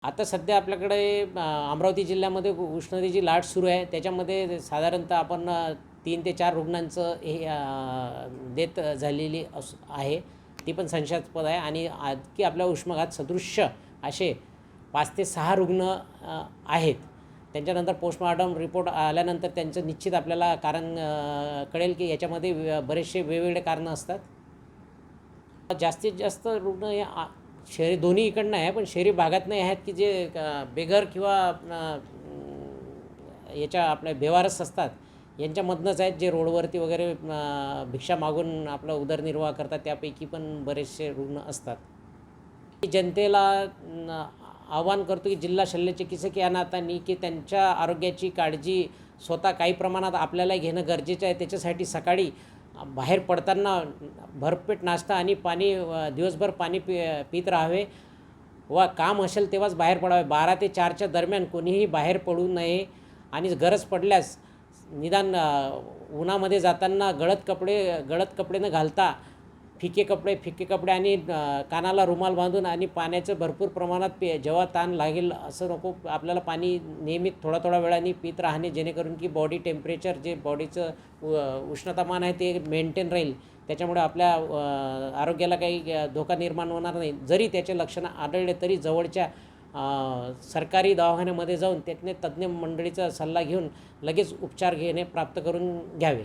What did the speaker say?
आता सध्या आपल्याकडे अमरावती जिल्ह्यामध्ये उष्णतेची लाट सुरू आहे. त्याच्यामध्ये साधारणतः आपण 3 ते 4 रुग्णांचं हे डेथ झालेली आहे. ती पण संशयास्पद आहे आणि की आपल्या उष्माघात सदृश्य असे 5 ते 6 रुग्ण आहेत. त्यांच्यानंतर पोस्टमॉर्टम रिपोर्ट आल्यानंतर त्यांचं निश्चित आपल्याला कारण कळेल की याच्यामध्ये बरेचसे वेगवेगळे कारणं असतात. जास्तीत जास्त रुग्ण हे शहरी दोन्ही इकडनं आहे, पण शहरी भागात नाही आहेत की जे बेघर किंवा याच्या आपल्या बेवारस असतात यांच्यामधनंच आहेत, जे रोडवरती वगैरे भिक्षा मागून आपला उदरनिर्वाह करतात. त्यापैकी पण बरेचसे रुग्ण असतात. जनतेला आवाहन करतो की जिल्हा शल्यचिकित्सक या नात्याने की त्यांच्या आरोग्याची काळजी स्वतः काही प्रमाणात आपल्याला घेणं गरजेचं आहे. त्याच्यासाठी सकाळी बाहेर पडताना भरपेट नाश्ता आणि पाणी दिवसभर पाणी पीत राहावे व काम असेल तेव्हाच बाहेर पडावे. 12 ते 4च्या दरम्यान कोणीही बाहेर पडू नये आणि गरज पडल्यास निदान उन्हामध्ये जाताना गडद कपडे न घालता फिके कपडे आणि कानाला रुमाल बांधून आणि पाण्याचं भरपूर प्रमाणात जेव्हा ताण लागेल असं नको, आपल्याला पाणी नेहमी थोड्या वेळाने पीत राहणे, जेणेकरून की बॉडी टेम्परेचर जे बॉडीचं उष्णतामान आहे ते मेंटेन राहील. त्याच्यामुळे आपल्या आरोग्याला काही धोका निर्माण होणार नाही. जरी त्याचे लक्षणं आढळले तरी जवळच्या सरकारी दवाखान्यामध्ये जाऊन त्यातले तज्ज्ञ मंडळीचा सल्ला घेऊन लगेच उपचार प्राप्त करून घ्यावे.